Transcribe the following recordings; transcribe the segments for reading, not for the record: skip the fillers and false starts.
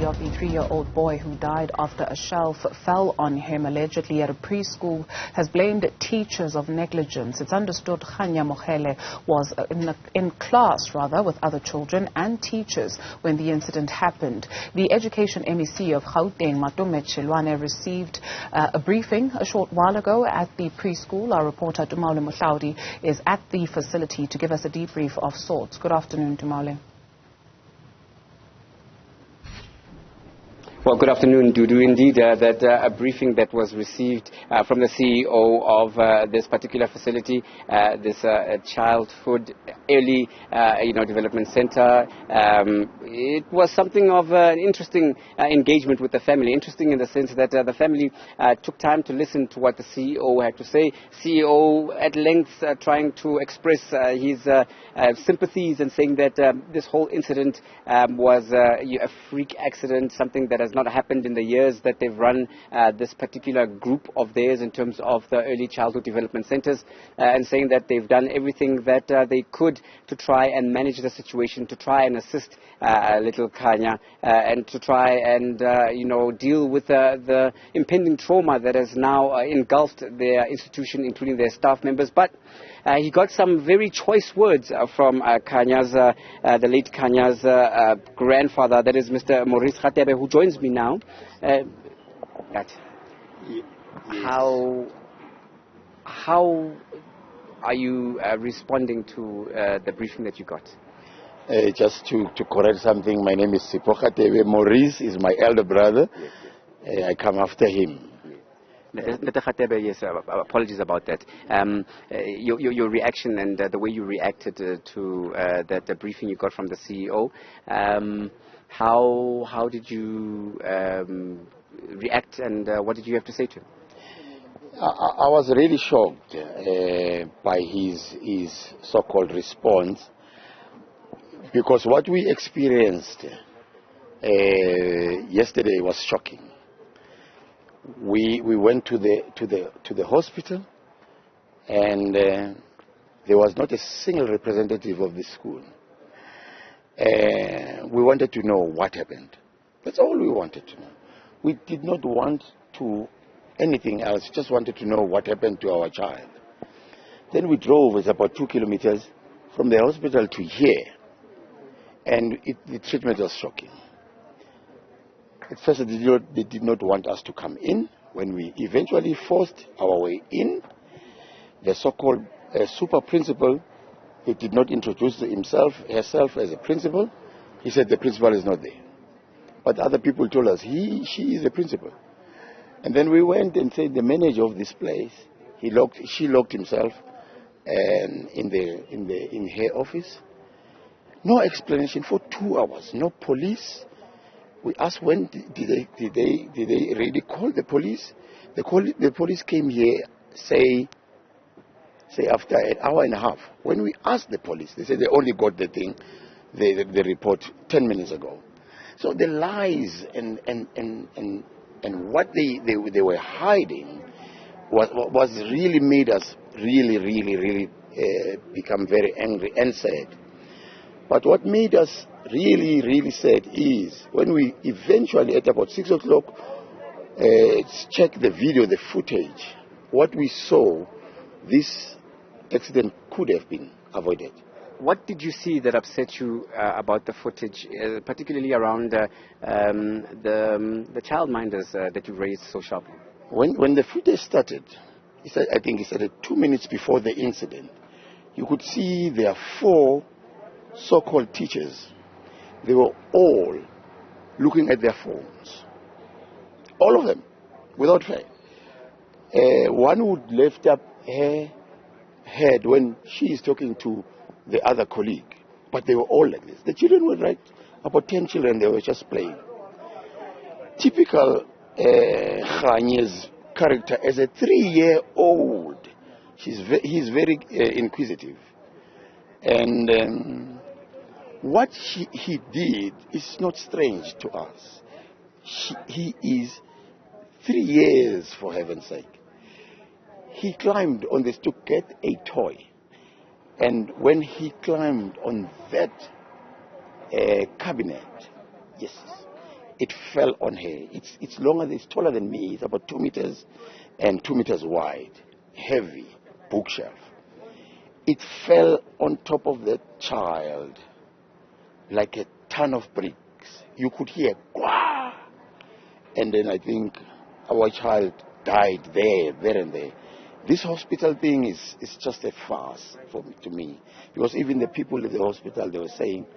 of the 3-year-old boy who died after a shelf fell on him, allegedly at a preschool, has blamed teachers of negligence. It's understood Tumaole Mohlaoli was in class with other children and teachers when the incident happened. The Education MEC of Gauteng, Tumaole received a briefing a short while ago at the preschool. Our reporter Tumaole Mohlaoli is at the facility to give us a debrief of sorts. Good afternoon, Tumaole. Well, good afternoon, Dudu. Indeed, a briefing that was received from the CEO of this particular facility, this childhood early, development center. It was something of an interesting engagement with the family. Interesting in the sense that the family took time to listen to what the CEO had to say. CEO at length trying to express his sympathies and saying that this whole incident was a freak accident, something that has not happened in the years that they've run this particular group of theirs in terms of the early childhood development centers, and saying that they've done everything that they could to try and manage the situation, to try and assist little Kanya, and to try and deal with the impending trauma that has now engulfed their institution, including their staff members. But he got some very choice words from Kanya's, the late Kanya's grandfather, that is Mr. Maurice Khatebe, who joins me now. How are you responding to the briefing that you got? Just to correct something, my name is Sipho Khatebe. Maurice is my elder brother. I come after him. Mr. Khatebe, yes, apologies about that. Your reaction and the way you reacted to the briefing you got from the CEO, how did you react, and what did you have to say to him? I was really shocked by his so-called response, because what we experienced yesterday was shocking. We went to the hospital, and there was not a single representative of the school. We wanted to know what happened. That's all we wanted to know. We did not want to anything else, just wanted to know what happened to our child. Then we drove, it's about 2 kilometers from the hospital to here, and the treatment was shocking. At first, they did not want us to come in. When we eventually forced our way in, the so-called super principal, who did not introduce herself as a principal, he said the principal is not there. But other people told us she is the principal. And then we went and said the manager of this place, she locked himself in her office. No explanation for 2 hours. No police. We asked when did they really call the police? The police came here, say after an hour and a half. When we asked the police, they said they only got the report 10 minutes ago. So the lies and what they were hiding was really made us really become very angry and sad. But what made us really sad is when we eventually, at about 6 o'clock, checked the video, the footage, what we saw, this accident could have been avoided. What did you see that upset you about the footage, particularly around the childminders that you raised so sharply? When the footage started, I think it started 2 minutes before the incident, you could see there are 4 so-called teachers. They were all looking at their phones. All of them, without fail. One would lift up her head when she is talking to the other colleague. But they were all like this. The children were about 10 children, they were just playing. Typical Khanya's character as a 3-year-old. He's very inquisitive. And what he did is not strange to us. He is 3 years, for heaven's sake. He climbed on this to get a toy. And when he climbed on that cabinet, yes, it fell on her. It's longer, it's taller than me. It's about 2 meters and 2 meters wide. Heavy bookshelf. It fell on top of the child like a ton of bricks. You could hear, "Gwah!" And then I think our child died there and there. This hospital thing is just a farce to me, because even the people at the hospital, they were saying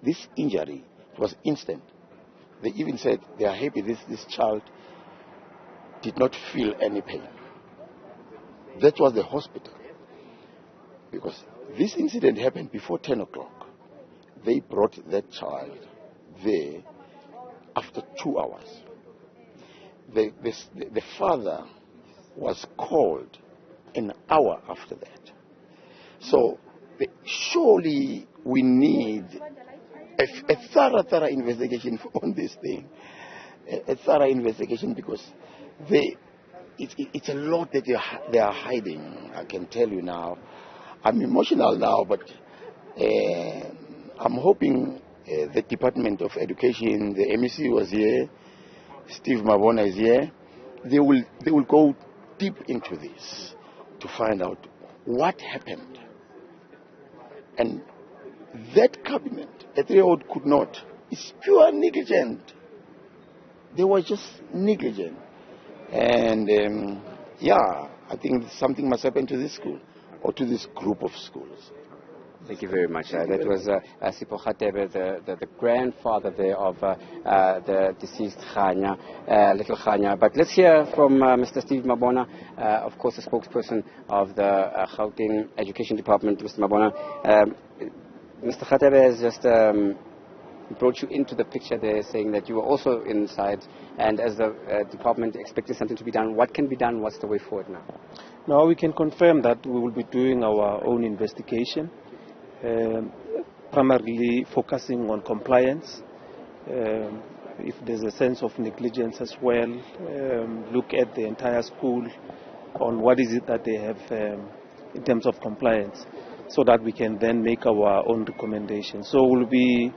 this injury was instant. They even said they are happy this child did not feel any pain. That was the hospital, because this incident happened before 10 o'clock. They brought that child there after 2 hours. The father was called an hour after that. So surely we need a thorough investigation on this thing. A thorough investigation, because it's a lot that they are hiding. I can tell you now. I'm emotional now, but I'm hoping the Department of Education, the MEC was here, Steve Mabona is here. They will go deep into this to find out what happened. And that cabinet, a 3-year-old could not. It's pure negligent. They were just negligent. And I think something must happen to this school or to this group of schools. Thank you very much. That was Sipho Khatebe, the grandfather there of the deceased Khanya, little Khanya. But let's hear from Mr. Steve Mabona, of course, the spokesperson of the Gauteng Education Department. Mr. Mabona, Mr. Khatebe has just brought you into the picture there, saying that you were also inside, and as the department expecting something to be done. What can be done? What's the way forward now? Now we can confirm that we will be doing our own investigation. Primarily focusing on compliance. If there's a sense of negligence as well, look at the entire school on what is it that they have in terms of compliance, so that we can then make our own recommendations. So we'll be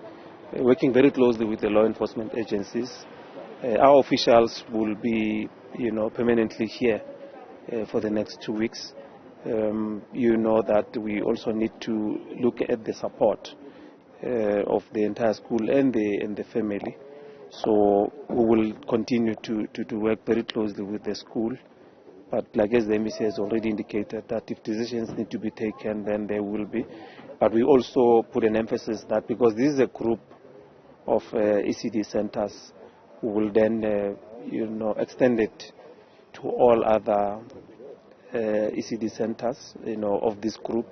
working very closely with the law enforcement agencies. Our officials will be, permanently here for the next 2 weeks. You know that we also need to look at the support of the entire school and the family. So we will continue to work very closely with the school. But like as the MEC has already indicated, that if decisions need to be taken, then there will be. But we also put an emphasis that because this is a group of ECD centers, we will then extend it to all other ECD centers, of this group.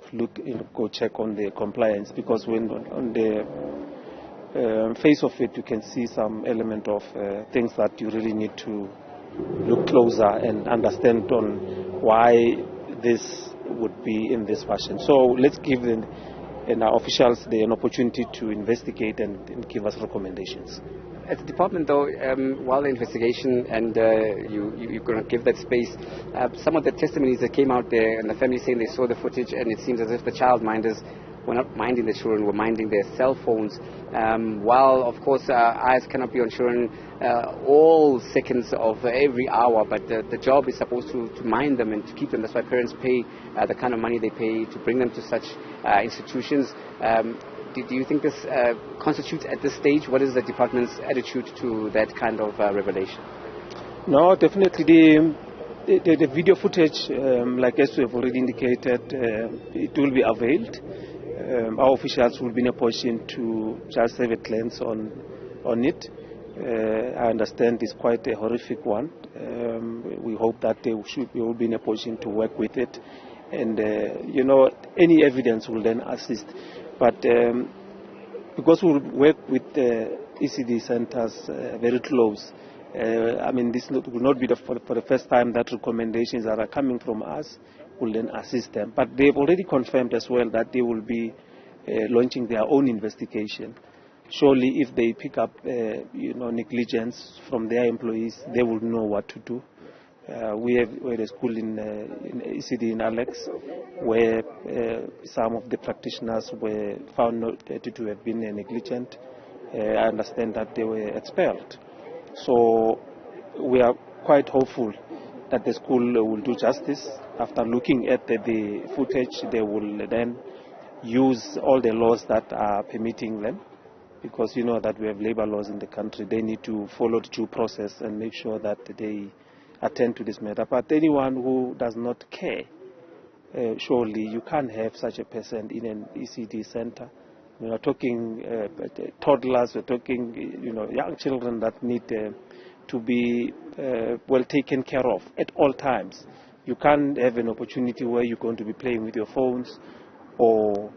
Go check on the compliance, because when on the face of it, you can see some element of things that you really need to look closer and understand on why this would be in this fashion. So let's give them and our officials an opportunity to investigate and give us recommendations. At the department, though, while the investigation and you're going to give that space, some of the testimonies that came out there and the family saying they saw the footage, and it seems as if the childminders were not minding the children, were minding their cell phones. While, of course, eyes cannot be on children all seconds of every hour, but the job is supposed to mind them and to keep them. That's why parents pay the kind of money they pay to bring them to such institutions. Do you think this constitutes at this stage? What is the department's attitude to that kind of revelation? No, definitely the video footage, like as we have already indicated, it will be availed. Our officials will be in a position to just have a glance on it. I understand it's quite a horrific one. We hope that they will be in a position to work with it, and any evidence will then assist. But because we work with the ECD centers very close, this will not be for the first time that recommendations that are coming from us will then assist them. But they've already confirmed as well that they will be launching their own investigation. Surely if they pick up negligence from their employees, they will know what to do. We had a school in ECD in Alex where some of the practitioners were found not to have been negligent. I understand that they were expelled. So we are quite hopeful that the school will do justice. After looking at the footage, they will then use all the laws that are permitting them, because you know that we have labor laws in the country. They need to follow the due process and make sure that they attend to this matter. But anyone who does not care, surely you can't have such a person in an ECD center. We are talking toddlers, we're talking young children that need to be well taken care of at all times. You can't have an opportunity where you're going to be playing with your phones or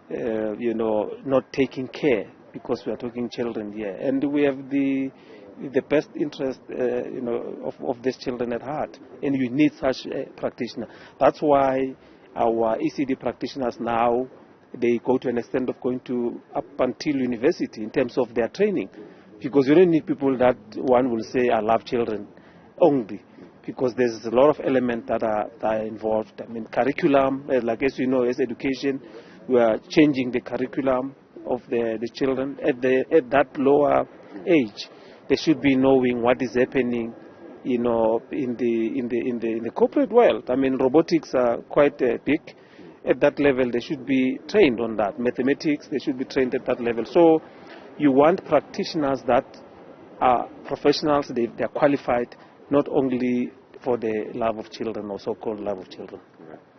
not taking care, because we are talking children here, and we have the best interest of these children at heart, and you need such a practitioner. That's why our ECD practitioners now, they go to an extent of going to up until university in terms of their training, because you don't need people that one will say I love children only, because there's a lot of elements that are involved. I mean, curriculum, like as you know, as education, we are changing the curriculum of the children at that lower age. They should be knowing what is happening, in the corporate world. I mean, robotics are quite big. At that level, they should be trained on that. Mathematics, they should be trained at that level. So you want practitioners that are professionals, they are qualified, not only for the love of children or so-called love of children.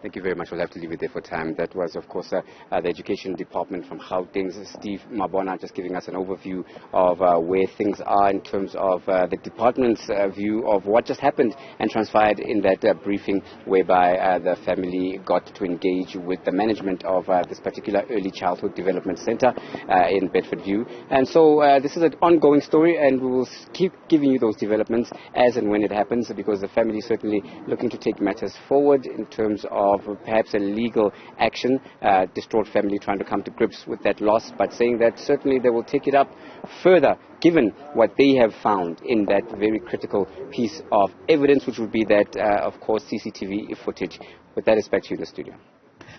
Thank you very much. We'll have to leave it there for time. That was, of course, the Education Department from Gauteng's Steve Mabona, just giving us an overview of where things are in terms of the department's view of what just happened and transpired in that briefing, whereby the family got to engage with the management of this particular early childhood development center in Bedfordview. And so this is an ongoing story, and we will keep giving you those developments as and when it happens, because the family is certainly looking to take matters forward in terms of perhaps a legal action, distraught family trying to come to grips with that loss, but saying that certainly they will take it up further, given what they have found in that very critical piece of evidence, which would be that, of course, CCTV footage. With that, it's back to you in the studio.